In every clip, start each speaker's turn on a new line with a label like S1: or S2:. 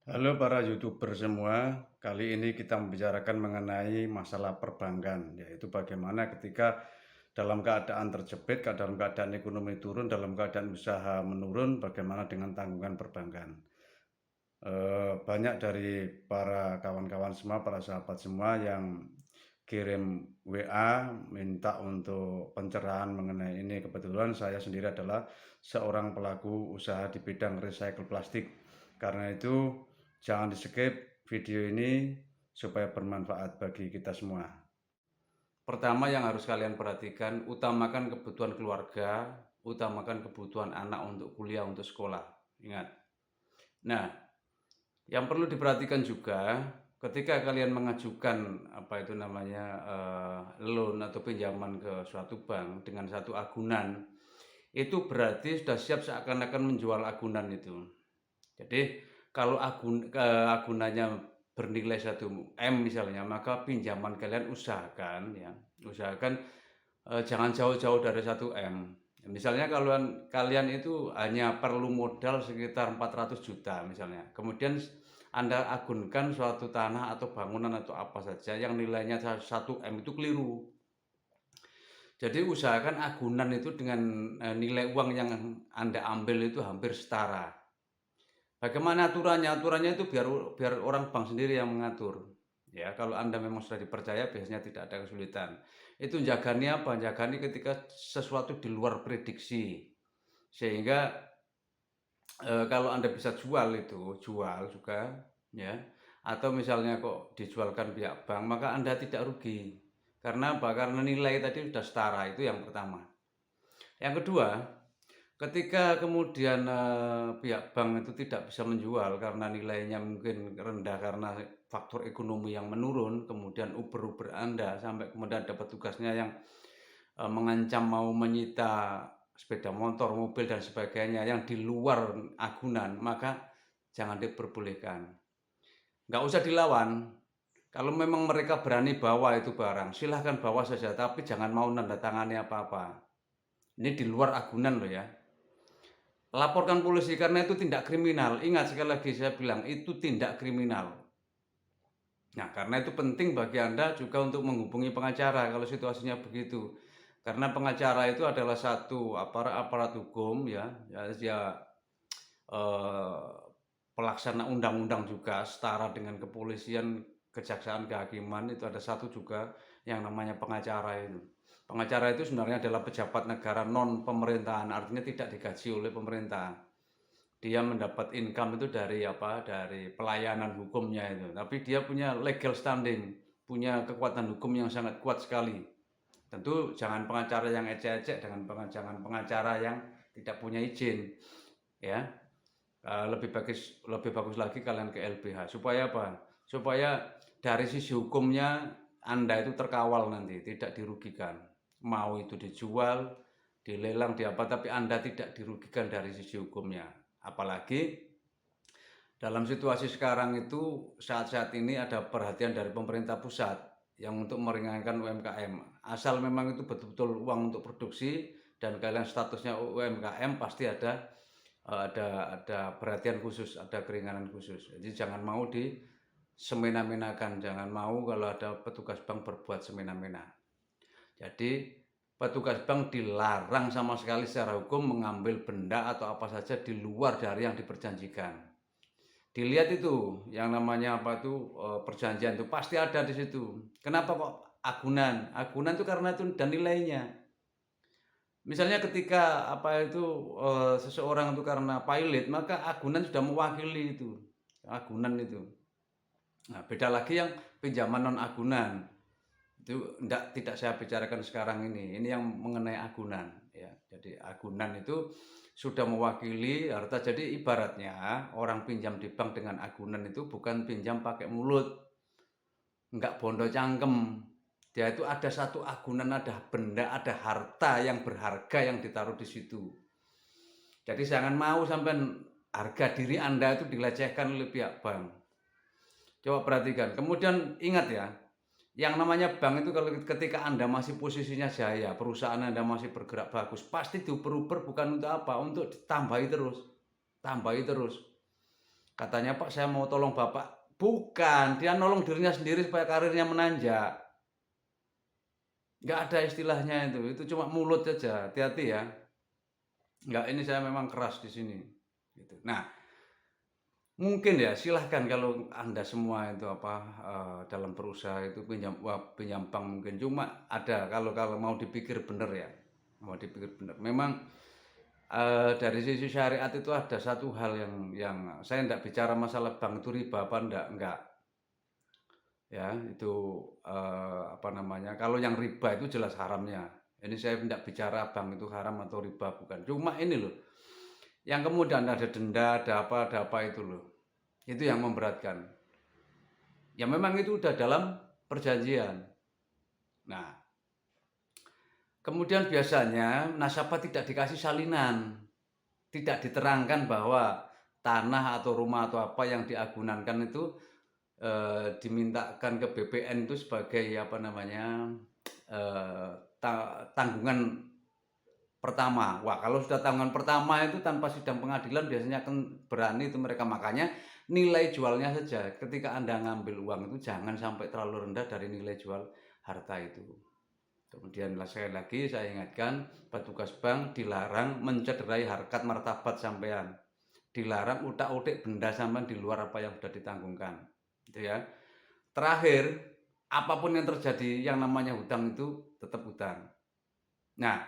S1: Halo para YouTuber semua, kali ini kita membicarakan mengenai masalah perbankan, yaitu bagaimana ketika dalam keadaan terjepit, dalam keadaan ekonomi turun, dalam keadaan usaha menurun, bagaimana dengan tanggungan perbankan. Banyak dari para kawan-kawan semua, para sahabat semua yang kirim WA minta untuk pencerahan mengenai ini. Kebetulan saya sendiri adalah seorang pelaku usaha di bidang recycle plastik. Karena itu jangan di-skip video ini supaya bermanfaat bagi kita semua. Pertama yang harus kalian perhatikan, utamakan kebutuhan keluarga, utamakan kebutuhan anak untuk kuliah, untuk sekolah. Ingat. Nah, yang perlu diperhatikan juga ketika kalian mengajukan apa itu namanya loan atau pinjaman ke suatu bank dengan satu agunan, itu berarti sudah siap seakan-akan menjual agunan itu. Jadi kalau agunannya bernilai 1 M misalnya, maka pinjaman kalian usahakan jangan jauh-jauh dari 1 M. Misalnya kalau kalian itu hanya perlu modal sekitar 400 juta misalnya. Kemudian Anda agunkan suatu tanah atau bangunan atau apa saja yang nilainya 1 M itu keliru. Jadi usahakan agunan itu dengan nilai uang yang Anda ambil itu hampir setara. Bagaimana aturannya? Aturannya itu biar orang bank sendiri yang mengatur. Ya, kalau Anda memang sudah dipercaya biasanya tidak ada kesulitan. Itu jaganya apa? Jaganya ketika sesuatu di luar prediksi. Sehingga kalau Anda bisa jual itu, jual juga ya. Atau misalnya kok dijualkan pihak bank, maka Anda tidak rugi. Karena apa? Karena nilai tadi sudah setara, itu yang pertama. Yang kedua, ketika kemudian pihak bank itu tidak bisa menjual karena nilainya mungkin rendah karena faktor ekonomi yang menurun, kemudian uber-uber Anda sampai kemudian ada petugasnya yang mengancam mau menyita sepeda motor, mobil dan sebagainya yang di luar agunan, maka jangan diperbolehkan. Nggak usah dilawan. Kalau memang mereka berani bawa itu barang, silahkan bawa saja, tapi jangan mau nanda tangani apa-apa. Ini di luar agunan loh ya. Laporkan polisi karena itu tindak kriminal. Ingat sekali lagi saya bilang itu tindak kriminal. Nah, karena itu penting bagi Anda juga untuk menghubungi pengacara kalau situasinya begitu. Karena pengacara itu adalah satu aparat hukum ya, dia eh, pelaksana undang-undang juga setara dengan kepolisian, kejaksaan, kehakiman itu ada satu juga yang namanya pengacara itu. Pengacara itu sebenarnya adalah pejabat negara non pemerintahan, artinya tidak digaji oleh pemerintah. Dia mendapat income itu dari apa? Dari pelayanan hukumnya itu. Tapi dia punya legal standing, punya kekuatan hukum yang sangat kuat sekali. Tentu jangan pengacara yang ecek-ecek dengan pengacara yang tidak punya izin, ya. Lebih bagus lagi kalian ke LBH. Supaya apa? Supaya dari sisi hukumnya Anda itu terkawal nanti, tidak dirugikan. Mau itu dijual, dilelang, diapa, tapi Anda tidak dirugikan dari sisi hukumnya. Apalagi dalam situasi sekarang itu saat-saat ini ada perhatian dari pemerintah pusat yang untuk meringankan UMKM. Asal memang itu betul-betul uang untuk produksi dan kalian statusnya UMKM pasti ada perhatian khusus, ada keringanan khusus. Jadi jangan mau disemena-menakan, jangan mau kalau ada petugas bank berbuat semena-mena. Jadi petugas bank dilarang sama sekali secara hukum mengambil benda atau apa saja di luar dari yang diperjanjikan. Dilihat itu yang namanya apa itu perjanjian itu pasti ada di situ. Kenapa kok agunan? Agunan itu karena itu dan nilainya. Misalnya ketika apa itu seseorang itu karena pilot, maka agunan sudah mewakili itu. Agunan itu. Nah, beda lagi yang pinjaman non agunan. Itu tidak saya bicarakan sekarang ini. Ini yang mengenai agunan ya. Jadi agunan itu sudah mewakili harta. Jadi ibaratnya orang pinjam di bank dengan agunan itu bukan pinjam pakai mulut, enggak bondo cangkem. Dia itu ada satu agunan, ada benda, ada harta yang berharga yang ditaruh di situ. Jadi jangan mau sampai harga diri Anda itu dilecehkan oleh pihak bank. Coba perhatikan. Kemudian ingat ya, yang namanya bank itu kalau ketika Anda masih posisinya jaya, perusahaan Anda masih bergerak bagus, pasti diuper-uper bukan untuk apa? Untuk ditambahi terus. Tambahi terus.
S2: Katanya, "Pak, saya mau tolong Bapak." Bukan, dia nolong dirinya sendiri supaya karirnya menanjak. Nggak ada istilahnya itu cuma mulut aja, hati-hati ya. Nggak, ini saya memang keras di sini, gitu. Nah, mungkin ya silahkan kalau Anda semua itu dalam berusaha itu pinjam bank mungkin, cuma ada kalau kalau mau dipikir bener ya, mau dipikir bener. Memang, dari sisi syariat itu ada satu hal yang saya ndak bicara masalah bank itu riba apa ndak, ya. Itu, apa namanya, kalau yang riba itu jelas haramnya. Ini saya ndak bicara bank itu haram atau riba, bukan. Cuma ini loh, yang kemudian ada denda, ada apa itu loh. Itu yang memberatkan. Ya memang itu udah dalam perjanjian. Nah, kemudian biasanya nasabah tidak dikasih salinan, tidak diterangkan bahwa tanah atau rumah atau apa yang diagunankan itu dimintakan ke BPN itu sebagai apa namanya, eh, tanggungan pertama. Wah, kalau sudah tanggungan pertama itu tanpa sidang pengadilan biasanya akan berani itu mereka. Makanya nilai jualnya saja ketika Anda ngambil uang itu jangan sampai terlalu rendah dari nilai jual harta itu. Kemudian sekali lagi saya ingatkan, petugas bank dilarang mencederai harkat martabat sampean. Dilarang utak-utik benda sampean di luar apa yang sudah ditanggungkan. Gitu ya. Terakhir, apapun yang terjadi yang namanya hutang itu tetap hutang. Nah,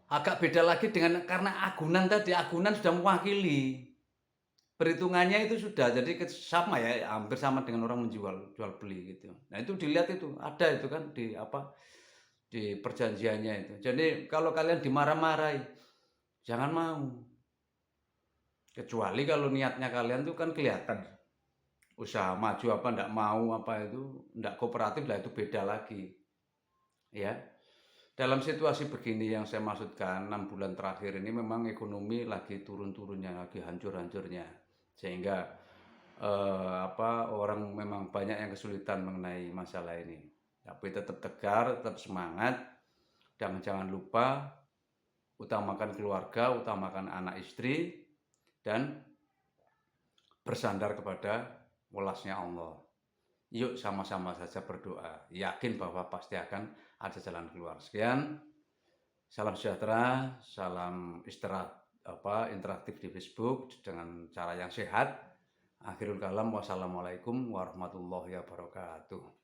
S2: agak beda lagi dengan karena agunan tadi, agunan sudah mewakili. Perhitungannya itu sudah jadi sama ya, hampir sama dengan orang menjual jual beli gitu. Nah, itu dilihat itu, ada itu kan di perjanjiannya itu. Jadi kalau kalian dimarah-marahi, jangan mau. Kecuali kalau niatnya kalian tuh kan kelihatan. Usaha maju apa ndak mau apa itu, ndak kooperatif lah itu beda lagi. Ya. Dalam situasi begini yang saya maksudkan 6 bulan terakhir ini memang ekonomi lagi turun-turunnya, lagi hancur-hancurnya. Sehingga orang memang banyak yang kesulitan mengenai masalah ini. Tapi tetap tegar, tetap semangat, dan jangan lupa utamakan keluarga, utamakan anak istri, dan bersandar kepada welasnya Allah. Yuk sama-sama saja berdoa, yakin bahwa pasti akan ada jalan keluar. Sekian, salam sejahtera, salam istirahat interaktif di Facebook dengan cara yang sehat. Akhirul kalam, wassalamualaikum warahmatullahi wabarakatuh.